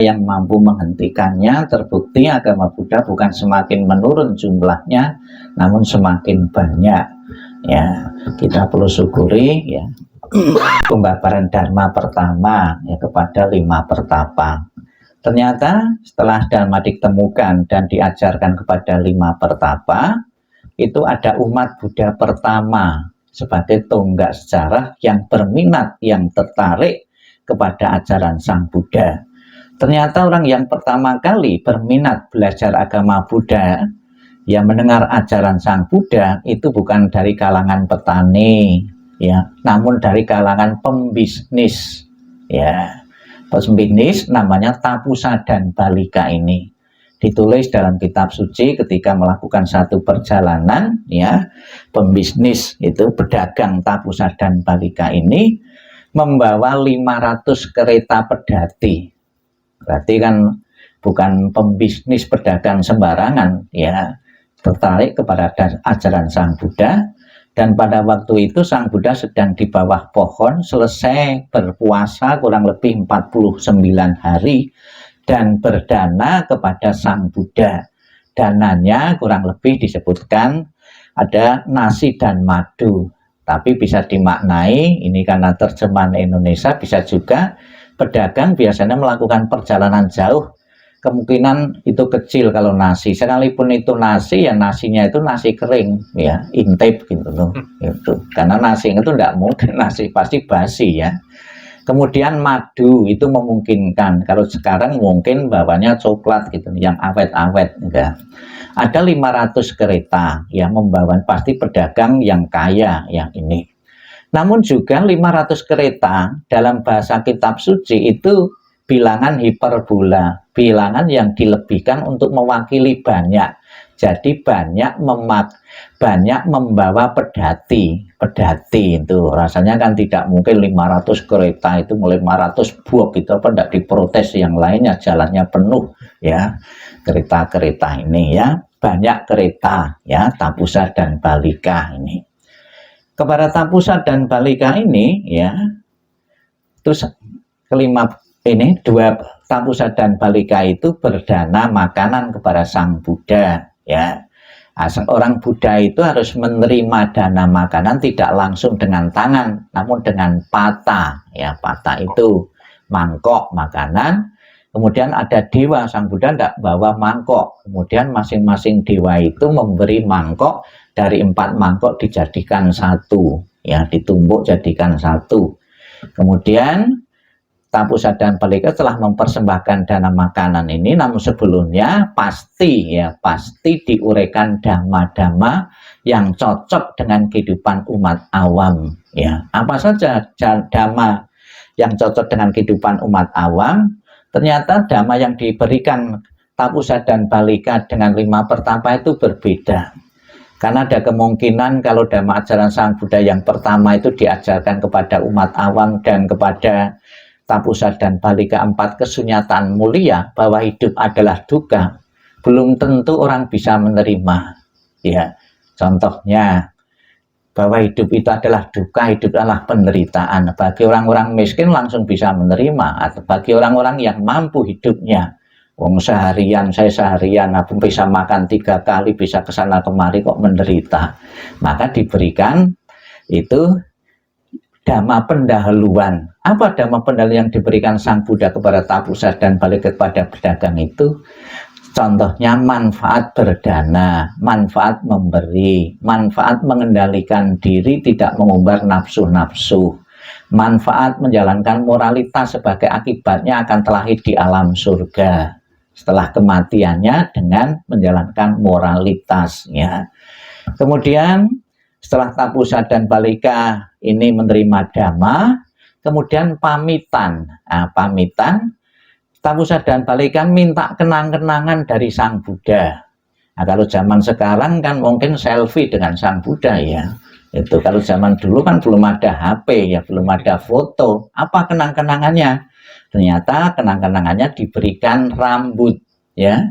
yang mampu menghentikannya. Terbukti agama Buddha bukan semakin menurun jumlahnya, namun semakin banyak. Ya, kita perlu syukuri ya pembabaran Dharma pertama ya kepada 5 pertapa. Ternyata setelah Dharma ditemukan dan diajarkan kepada 5 pertapa, itu ada umat Buddha pertama sebagai tonggak sejarah yang berminat, yang tertarik kepada ajaran Sang Buddha. Ternyata orang yang pertama kali berminat belajar agama Buddha, yang mendengar ajaran Sang Buddha itu bukan dari kalangan petani, ya, namun dari kalangan pembisnis, ya. Pembisnis namanya Tapusa dan Balika ini. Ditulis dalam kitab suci ketika melakukan satu perjalanan, ya, pembisnis itu pedagang Tapusa dan Balika ini membawa 500 kereta pedati. Berarti kan bukan pembisnis pedagang sembarangan, ya, tertarik kepada ajaran Sang Buddha. Dan pada waktu itu Sang Buddha sedang di bawah pohon selesai berpuasa kurang lebih 49 hari dan berdana kepada Sang Buddha. Dananya kurang lebih disebutkan ada nasi dan madu, tapi bisa dimaknai, ini karena terjemahan Indonesia, bisa juga pedagang biasanya melakukan perjalanan jauh, kemungkinan itu kecil kalau nasi, sekalipun itu nasi, ya nasinya itu nasi kering, ya, intip gitu loh, gitu. Karena nasi itu tidak mungkin nasi, pasti basi, ya. Kemudian madu itu memungkinkan, kalau sekarang mungkin bawanya coklat gitu, yang awet-awet, enggak. Ada 500 kereta yang membawa, pasti pedagang yang kaya yang ini. Namun juga 500 kereta dalam bahasa kitab suci itu bilangan hiperbola, bilangan yang dilebihkan untuk mewakili banyak. Jadi banyak membawa pedati itu rasanya kan tidak mungkin 500 kereta itu mulai 500 buah gitu, apa tidak diprotes yang lainnya, jalannya penuh, ya, kereta-kereta ini, ya, banyak kereta, ya, Tapusa dan Balika ini. Kepada Tapusa dan Balika ini, ya, terus kelima ini, 2 Tapusa dan Balika itu berdana makanan kepada Sang Buddha, ya. Orang Buddha itu harus menerima dana makanan tidak langsung dengan tangan, namun dengan pata, ya, pata itu mangkok makanan. Kemudian ada dewa, Sang Buddha tidak bawa mangkok, kemudian masing-masing dewa itu memberi mangkok, dari 4 mangkok dijadikan 1, ya, ditumbuk jadikan 1. Kemudian Tapusa dan Balika telah mempersembahkan dana makanan ini, namun sebelumnya pasti, ya, pasti diuraikan dhamma-dhamma yang cocok dengan kehidupan umat awam, ya. Apa saja dhamma yang cocok dengan kehidupan umat awam? Ternyata dhamma yang diberikan Tapusa dan Balika dengan 5 pertapa itu berbeda. Karena ada kemungkinan kalau dhamma ajaran Sang Buddha yang pertama itu diajarkan kepada umat awam dan kepada Tapusa dan Balika 4 kesunyataan mulia bahwa hidup adalah duka, belum tentu orang bisa menerima, ya. Contohnya bahwa hidup itu adalah duka, hidup adalah penderitaan. Bagi orang-orang miskin langsung bisa menerima, atau bagi orang-orang yang mampu hidupnya, wong saya seharian aku bisa makan 3 kali, bisa kesana kemari kok menderita, maka diberikan itu dhamma pendahuluan. Apa dhamma pendahuluan yang diberikan Sang Buddha kepada Tapusa dan Balika kepada pedagang itu? Contohnya manfaat berdana, manfaat memberi, manfaat mengendalikan diri, tidak mengumbar nafsu-nafsu, manfaat menjalankan moralitas sebagai akibatnya akan terlahir di alam surga setelah kematiannya dengan menjalankan moralitasnya. Kemudian setelah Tapusa dan Balika ini menerima dhamma, kemudian pamitan. Nah, pamitan, Tapusa dan Balika minta kenang-kenangan dari Sang Buddha. Nah, kalau zaman sekarang kan mungkin selfie dengan Sang Buddha, ya. Itu kalau zaman dulu kan belum ada HP, ya, belum ada foto. Apa kenang-kenangannya? Ternyata kenang-kenangannya diberikan rambut, ya,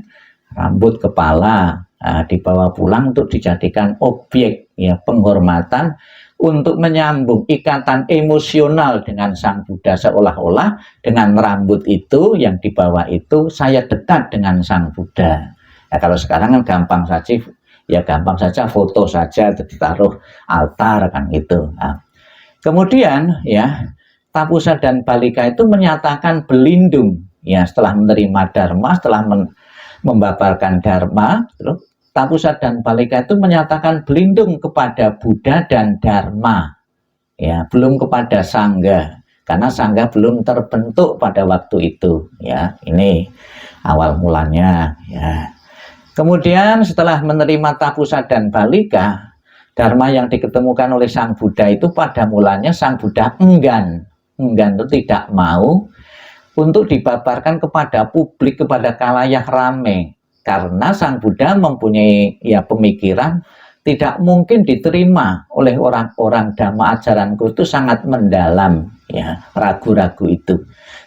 rambut kepala. Dibawa pulang untuk dijadikan objek, ya, penghormatan untuk menyambung ikatan emosional dengan Sang Buddha, seolah-olah dengan rambut itu yang dibawa itu saya dekat dengan Sang Buddha. Ya, kalau sekarang kan gampang saja, ya gampang saja foto saja ditaruh altar kan gitu. Nah, kemudian ya Tapusa dan Balika itu menyatakan berlindung ya setelah menerima dharma, setelah membabarkan dharma, terus Tapusa dan Balika itu menyatakan berlindung kepada Buddha dan Dharma, ya, belum kepada Sangga, karena Sangga belum terbentuk pada waktu itu, ya. Ini awal mulanya, ya. Kemudian setelah menerima Tapusa dan Balika, Dharma yang diketemukan oleh Sang Buddha itu pada mulanya Sang Buddha enggan itu tidak mau untuk dibabarkan kepada publik, kepada khalayak ramai. Karena Sang Buddha mempunyai ya pemikiran tidak mungkin diterima oleh orang-orang, dhamma ajaranku itu sangat mendalam, ya, ragu-ragu itu.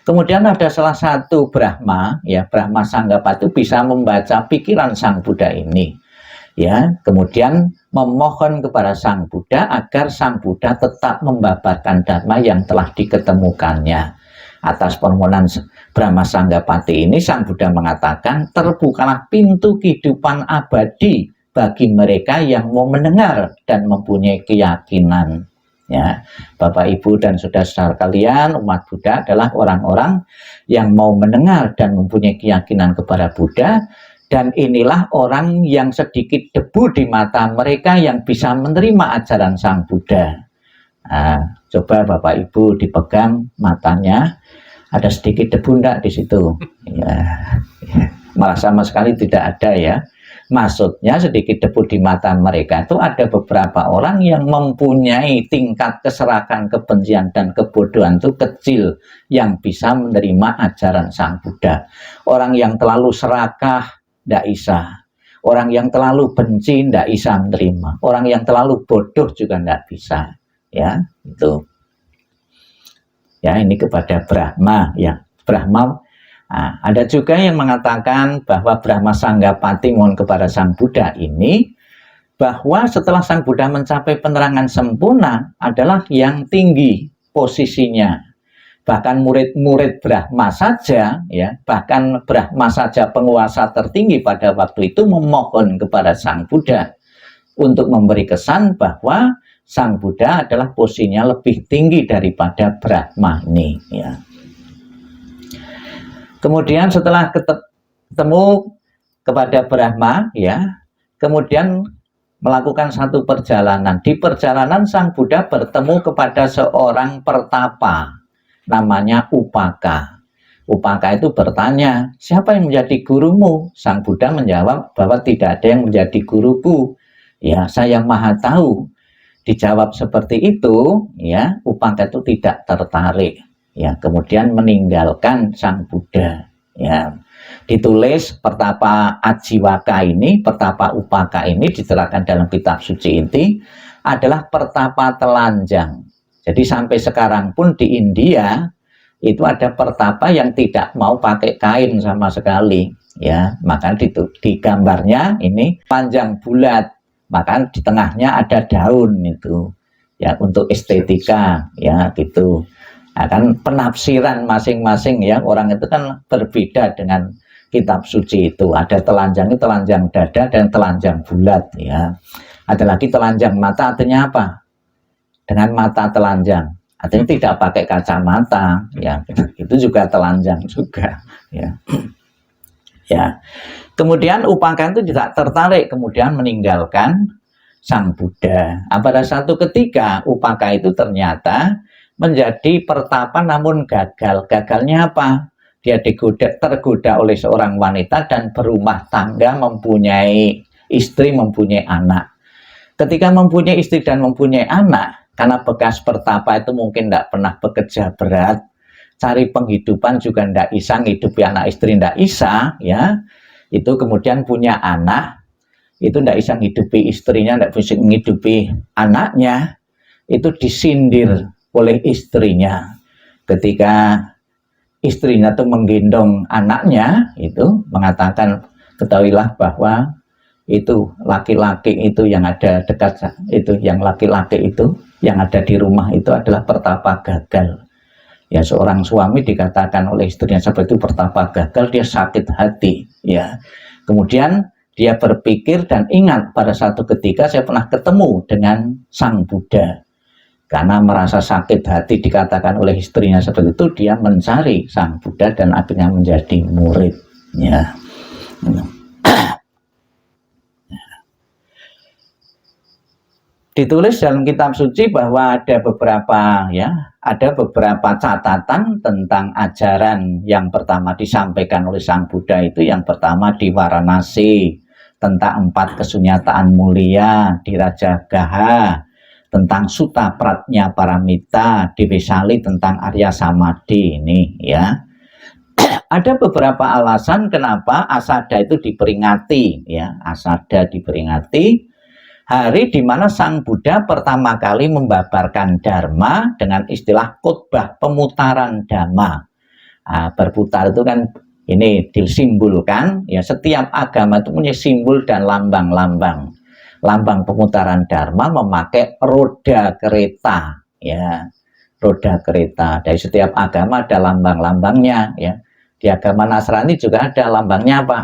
Kemudian ada salah satu Brahma, ya, Brahma Sanggapa itu bisa membaca pikiran Sang Buddha ini, ya, kemudian memohon kepada Sang Buddha agar Sang Buddha tetap membabarkan dharma yang telah diketemukannya. Atas permohonan Brahma Sanggapati ini, Sang Buddha mengatakan terbukalah pintu kehidupan abadi bagi mereka yang mau mendengar dan mempunyai keyakinan. Ya, Bapak Ibu dan saudara-saudara kalian, umat Buddha adalah orang-orang yang mau mendengar dan mempunyai keyakinan kepada Buddha, dan inilah orang yang sedikit debu di mata mereka yang bisa menerima ajaran Sang Buddha. Nah, coba Bapak Ibu dipegang matanya, ada sedikit debu enggak di situ? Ya, malah sama sekali tidak ada, ya. Maksudnya sedikit debu di mata mereka itu ada beberapa orang yang mempunyai tingkat keserakan, kebencian dan kebodohan itu kecil yang bisa menerima ajaran Sang Buddha. Orang yang terlalu serakah tidak bisa. Orang yang terlalu benci tidak bisa menerima. Orang yang terlalu bodoh juga tidak bisa. Ya, itu. Ya, ini kepada Brahma, ya. Brahma. Nah, ada juga yang mengatakan bahwa Brahma Sanggapati mohon kepada Sang Buddha ini, bahwa setelah Sang Buddha mencapai penerangan sempurna adalah yang tinggi posisinya. Bahkan murid-murid Brahma saja, ya, bahkan Brahma saja penguasa tertinggi pada waktu itu memohon kepada Sang Buddha untuk memberi kesan bahwa Sang Buddha adalah posisinya lebih tinggi daripada Brahma ini, ya. Kemudian setelah ketemu kepada Brahma, ya, kemudian melakukan satu perjalanan. Di perjalanan Sang Buddha bertemu kepada seorang pertapa, namanya Upaka. Upaka itu bertanya, siapa yang menjadi gurumu? Sang Buddha menjawab bahwa tidak ada yang menjadi guruku. Ya, saya maha tahu. Dijawab seperti itu, ya, Upaka itu tidak tertarik, ya, kemudian meninggalkan Sang Buddha, ya. Ditulis pertapa Ajiwaka ini, pertapa Upaka ini diterangkan dalam kitab suci inti adalah pertapa telanjang. Jadi sampai sekarang pun di India itu ada pertapa yang tidak mau pakai kain sama sekali, ya. Maka di gambarnya ini panjang bulat, maka di tengahnya ada daun itu, ya, untuk estetika, ya, gitu. Nah, kan penafsiran masing-masing, ya, orang itu kan berbeda dengan kitab suci itu. Ada telanjang itu telanjang dada dan telanjang bulat, ya. Ada lagi telanjang mata, artinya apa? Dengan mata telanjang, artinya tidak pakai kacamata, ya. Itu juga telanjang juga, ya. Ya. Kemudian Upaka itu tidak tertarik, kemudian meninggalkan Sang Buddha. Nah, pada satu ketika Upaka itu ternyata menjadi pertapa namun gagal. Gagalnya apa? Dia tergoda oleh seorang wanita dan berumah tangga, mempunyai istri, mempunyai anak. Ketika mempunyai istri dan mempunyai anak, karena bekas pertapa itu mungkin tidak pernah bekerja berat, cari penghidupan juga tidak bisa, ngidupi anak istri tidak bisa, ya. Itu kemudian punya anak, itu tidak bisa menghidupi istrinya, tidak bisa menghidupi anaknya, itu disindir oleh istrinya. Ketika istrinya itu menggendong anaknya, itu mengatakan, ketahuilah bahwa itu laki-laki itu yang ada dekat itu, yang laki-laki itu yang ada di rumah itu adalah pertapa gagal. Ya, seorang suami dikatakan oleh istrinya seperti itu pertapa gagal, dia sakit hati. Ya, kemudian dia berpikir dan ingat pada satu ketika saya pernah ketemu dengan Sang Buddha. Karena merasa sakit hati dikatakan oleh istrinya seperti itu, dia mencari Sang Buddha dan akhirnya menjadi murid. Ya. Ditulis dalam kitab suci bahwa ada beberapa catatan tentang ajaran yang pertama disampaikan oleh Sang Buddha itu. Yang pertama di Varanasi tentang 4 kesunyataan mulia, di Rajagaha tentang Sutta Pratnya Paramita, di Vesali tentang Arya Samadhi. Ini ya. Ada beberapa alasan kenapa Asada itu diperingati, ya. Asada diperingati hari di mana Sang Buddha pertama kali membabarkan Dharma dengan istilah khotbah pemutaran Dhamma. Nah, berputar itu kan ini disimbolkan, ya, setiap agama itu punya simbol dan lambang-lambang. Lambang pemutaran Dharma memakai roda kereta, ya, roda kereta. Dari setiap agama ada lambang-lambangnya, ya. Di agama Nasrani juga ada lambangnya apa?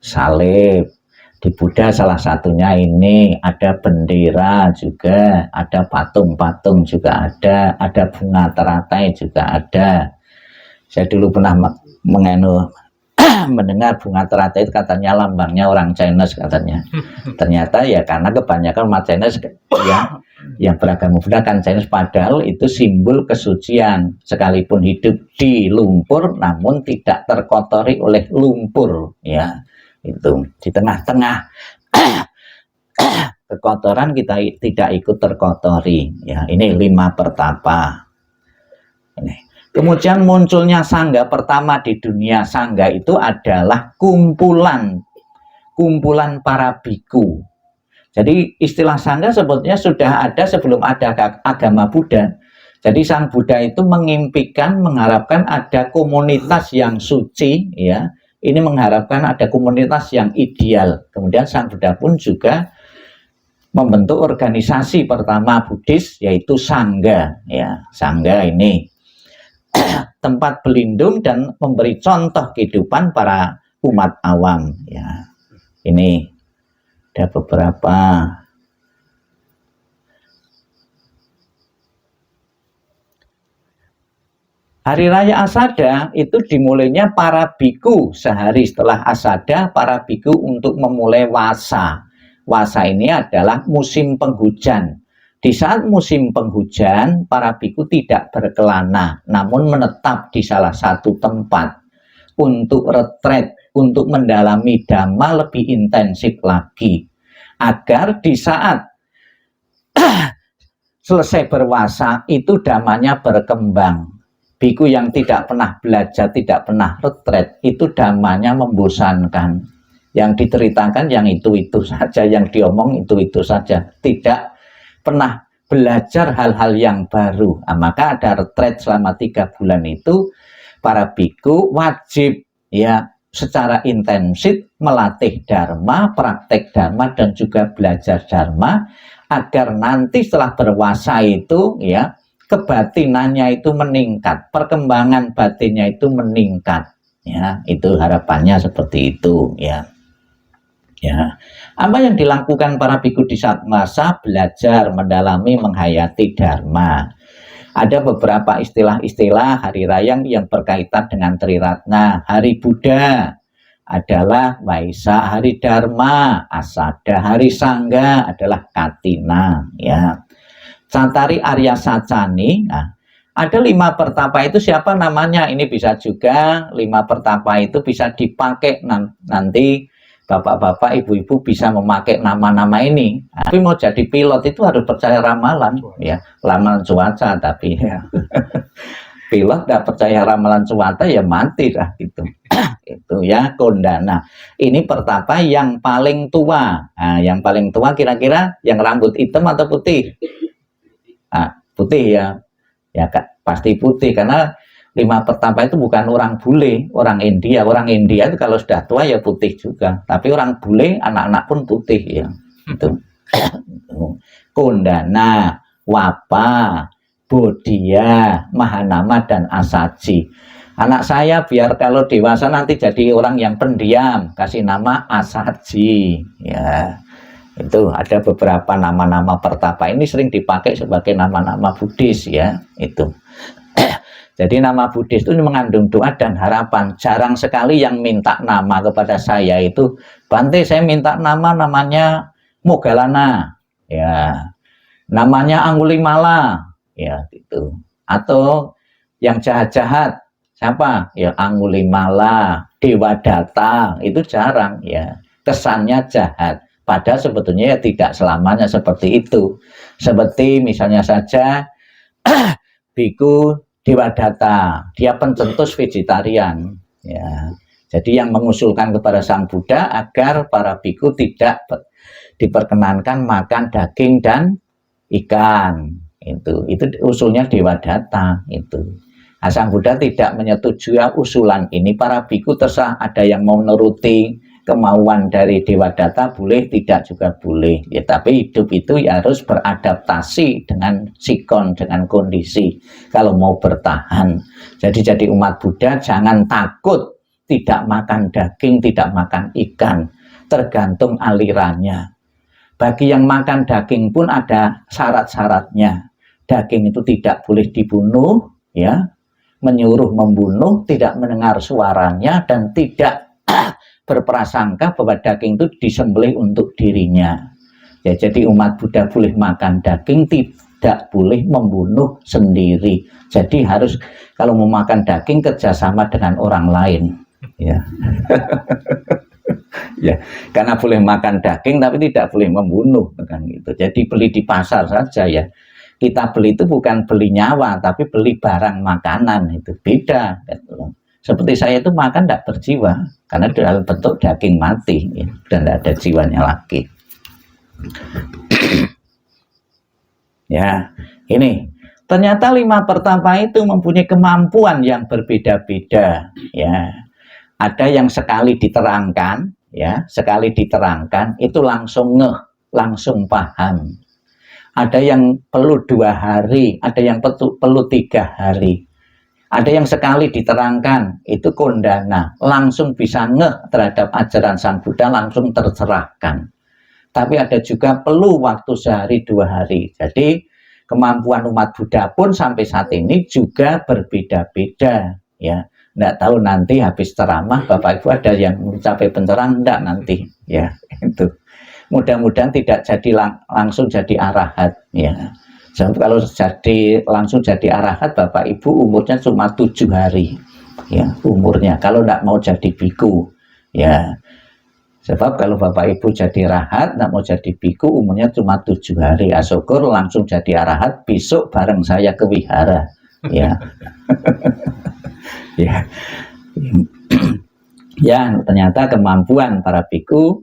Salib. Di Buddha salah satunya ini, ada bendera juga, ada patung-patung juga ada bunga teratai juga ada. Saya dulu pernah mendengar bunga teratai itu katanya lambangnya orang Chinese katanya. Ternyata ya karena kebanyakan umat Chinese ya, yang beragama Buddha kan Chinese, padahal itu simbol kesucian. Sekalipun hidup di lumpur namun tidak terkotori oleh lumpur, ya. Itu di tengah-tengah kekotoran kita tidak ikut terkotori, ya. Ini 5 pertapa ini. Kemudian munculnya sangga pertama di dunia. Sangga itu adalah kumpulan para biku. Jadi istilah sangga sebetulnya sudah ada sebelum ada agama Buddha. Jadi Sang Buddha itu mengharapkan ada komunitas yang suci, ya. Ini mengharapkan ada komunitas yang ideal. Kemudian Sang Buddha pun juga membentuk organisasi pertama Buddhis, yaitu Sangga, ya. Sangga ini tempat berlindung dan memberi contoh kehidupan para umat awam, ya. Ini ada beberapa. Hari Raya Asada itu dimulainya para biku. Sehari setelah Asada, para biku untuk memulai wasa. Wasa ini adalah musim penghujan. Di saat musim penghujan, para biku tidak berkelana, namun menetap di salah satu tempat untuk retret, untuk mendalami Dhamma lebih intensif lagi. Agar di saat selesai berwasa, itu Dhammanya berkembang. Biku yang tidak pernah belajar, tidak pernah retret, itu Dhammanya membosankan. Yang diceritakan yang itu-itu saja, yang diomong itu-itu saja. Tidak pernah belajar hal-hal yang baru. Nah, maka ada retret selama 3 bulan itu, para biku wajib, ya, secara intensif melatih Dharma, praktek Dharma, dan juga belajar Dharma, agar nanti setelah berwasa itu, ya, kebatinannya itu meningkat, perkembangan batinnya itu meningkat, ya. Itu harapannya seperti itu, ya. Ya, apa yang dilakukan para biku di saat masa? Belajar, mendalami, menghayati Dharma. Ada beberapa istilah-istilah hari raya yang berkaitan dengan Triratna. Hari Buddha adalah Waisa, hari Dharma Asada, hari Sangga adalah Katina, ya. Santari Arya Sacani. Nah, ada 5 pertapa itu siapa namanya? Ini bisa juga 5 pertapa itu bisa dipakai nanti bapak-bapak, ibu-ibu bisa memakai nama-nama ini. Tapi mau jadi pilot itu harus percaya ramalan, ya, ramalan cuaca. Tapi ya, pilot tidak percaya ramalan cuaca ya mati lah gitu. Itu ya Kondana. Ini pertapa yang paling tua. Nah, yang paling tua kira-kira yang rambut hitam atau putih? Nah, putih, ya. Ya pasti putih karena 5 pertapa itu bukan orang bule, orang India. Orang India itu kalau sudah tua ya putih juga. Tapi orang bule, anak-anak pun putih ya. Itu. Kondana, Wapa, Bodhia, Mahanama, dan Asaji. Anak saya biar kalau dewasa nanti jadi orang yang pendiam, kasih nama Asaji. Ya, itu ada beberapa nama-nama pertapa. Ini sering dipakai sebagai nama-nama Buddhis ya. Itu. Jadi nama Buddhis itu mengandung doa dan harapan. Jarang sekali yang minta nama kepada saya itu, Bante saya minta namanya Moggallana, ya, namanya Angulimala, ya gitu. Atau yang jahat-jahat, siapa? Ya Angulimala, Dewadatta, itu jarang ya. Kesannya jahat, padahal sebetulnya ya tidak selamanya seperti itu. Seperti misalnya saja Biku Dewadatta, dia pencetus vegetarian, ya. Jadi yang mengusulkan kepada Sang Buddha agar para biku tidak diperkenankan makan daging dan ikan. Itu usulnya Dewadatta itu. Nah, Sang Buddha tidak menyetujui usulan ini. Para biku terserah, ada yang mau menuruti kemauan dari Dewadatta boleh, tidak juga boleh ya, tapi hidup itu ya harus beradaptasi dengan sikon, dengan kondisi kalau mau bertahan. Jadi umat Buddha jangan takut tidak makan daging, tidak makan ikan, tergantung alirannya. Bagi yang makan daging pun ada syarat-syaratnya. Daging itu tidak boleh dibunuh ya, menyuruh membunuh, tidak mendengar suaranya, dan tidak berprasangka bahwa daging itu disembelih untuk dirinya. Ya, jadi umat Buddha boleh makan daging, tidak boleh membunuh sendiri. Jadi harus kalau mau makan daging kerjasama dengan orang lain. Ya, ya, karena boleh makan daging tapi tidak boleh membunuh, kan gitu. Jadi beli di pasar saja ya. Kita beli itu bukan beli nyawa, tapi beli barang makanan, itu beda. Gitu. Seperti saya itu makan tidak berjiwa, karena dalam bentuk daging mati, ya, dan tidak ada jiwanya lagi. Ya, ini ternyata 5 pertapa itu mempunyai kemampuan yang berbeda-beda. Ya, ada yang sekali diterangkan, ya, sekali diterangkan itu langsung ngeh, langsung paham. Ada yang perlu 2 hari, ada yang perlu 3 hari. Ada yang sekali diterangkan, itu kondana, langsung bisa ngeh terhadap ajaran Sang Buddha, langsung tercerahkan. Tapi ada juga perlu waktu sehari 2 hari. Jadi kemampuan umat Buddha pun sampai saat ini juga berbeda-beda. Ya, nggak tahu nanti habis ceramah Bapak Ibu ada yang mencapai pencerahan enggak nanti. Ya, itu. Mudah-mudahan tidak jadi langsung jadi arahat. Ya. Sebab kalau langsung jadi arahat, Bapak Ibu umurnya cuma 7 hari, ya umurnya. Kalau tidak mau jadi biku, ya. Sebab kalau Bapak Ibu jadi arahat, tidak mau jadi biku, umurnya cuma 7 hari. Syukur langsung jadi arahat, besok bareng saya ke wihara, ya. Ya. Ya, ternyata kemampuan para biku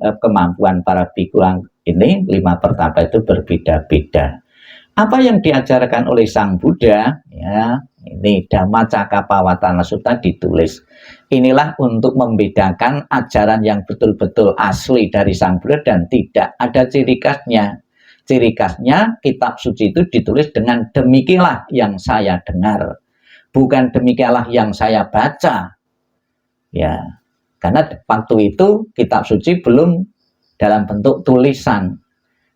ini 5 pertapa itu berbeda-beda. Apa yang diajarkan oleh Sang Buddha, ya, ini Dhammacakkappavattana Sutta ditulis. Inilah untuk membedakan ajaran yang betul-betul asli dari Sang Buddha dan tidak. Ada ciri khasnya. Ciri khasnya kitab suci itu ditulis dengan demikianlah yang saya dengar, bukan demikianlah yang saya baca. Ya, karena waktu itu kitab suci belum dalam bentuk tulisan.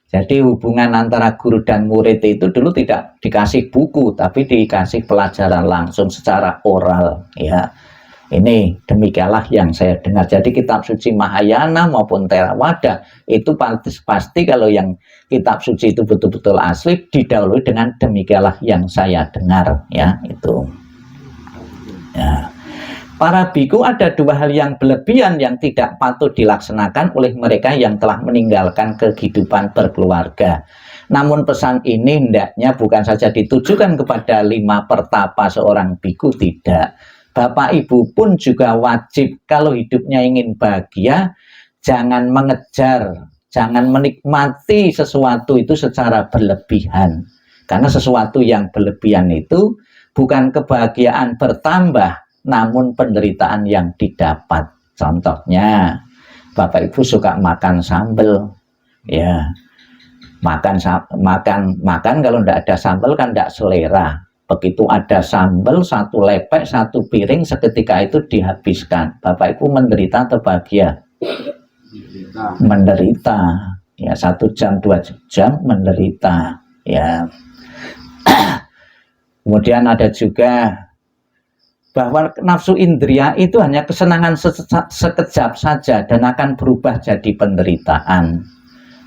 Jadi hubungan antara guru dan murid itu dulu tidak dikasih buku, tapi dikasih pelajaran langsung secara oral. Ya, ini demikianlah yang saya dengar. Jadi kitab suci Mahayana maupun Theravada itu pasti kalau yang kitab suci itu betul-betul asli didahului dengan demikianlah yang saya dengar. Ya, itu. Ya. Para biku ada 2 hal yang berlebihan yang tidak patut dilaksanakan oleh mereka yang telah meninggalkan kehidupan berkeluarga. Namun pesan ini hendaknya bukan saja ditujukan kepada 5 pertapa seorang biku, tidak. Bapak Ibu pun juga wajib kalau hidupnya ingin bahagia, jangan mengejar, jangan menikmati sesuatu itu secara berlebihan. Karena sesuatu yang berlebihan itu bukan kebahagiaan bertambah, namun penderitaan yang didapat. Contohnya, Bapak Ibu suka makan sambal, ya, makan kalau tidak ada sambal kan tidak selera. Begitu ada sambal, satu lepek, satu piring, seketika itu dihabiskan. Bapak Ibu menderita atau bahagia? Menderita. Ya, 1 jam 2 jam menderita. Ya. Kemudian ada juga bahwa nafsu indria itu hanya kesenangan sekejap saja dan akan berubah jadi penderitaan.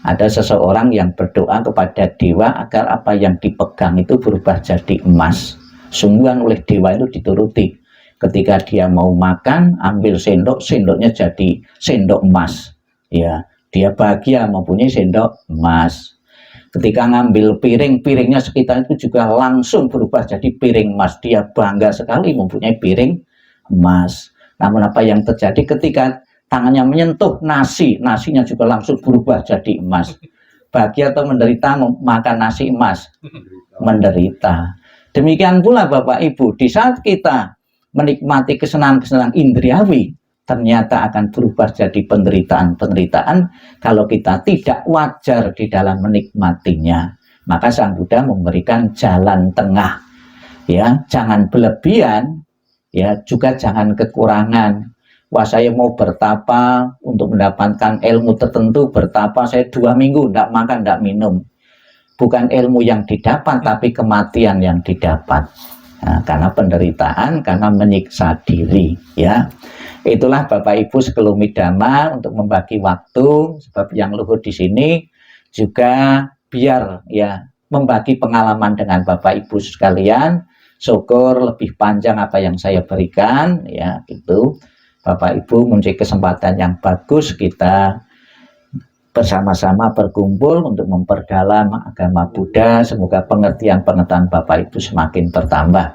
Ada seseorang yang berdoa kepada dewa agar apa yang dipegang itu berubah jadi emas. Sungguhan oleh dewa itu dituruti. Ketika dia mau makan, ambil sendok, sendoknya jadi sendok emas. Ya, dia bahagia mempunyai sendok emas. Ketika ngambil piring, piringnya sekitar itu juga langsung berubah jadi piring emas. Dia bangga sekali mempunyai piring emas. Namun apa yang terjadi ketika tangannya menyentuh nasi, nasinya juga langsung berubah jadi emas. Bahagia atau menderita makan nasi emas? Menderita. Demikian pula Bapak Ibu, di saat kita menikmati kesenangan-kesenangan indriawi, ternyata akan berubah jadi penderitaan-penderitaan kalau kita tidak wajar di dalam menikmatinya. Maka Sang Buddha memberikan jalan tengah. Ya, jangan berlebihan, ya, juga jangan kekurangan. Wah, saya mau bertapa untuk mendapatkan ilmu tertentu, bertapa saya 2 minggu tidak makan, tidak minum. Bukan ilmu yang didapat, tapi kematian yang didapat. Nah, karena penderitaan, karena menyiksa diri, ya. Itulah Bapak Ibu sekelumit dhamma untuk membagi waktu, sebab yang luhur di sini juga biar ya membagi pengalaman dengan Bapak Ibu sekalian. Syukur lebih panjang apa yang saya berikan, ya itu. Bapak Ibu mempunyai kesempatan yang bagus, kita bersama-sama berkumpul untuk memperdalam agama Buddha. Semoga pengertian-pengertian Bapak Ibu semakin bertambah.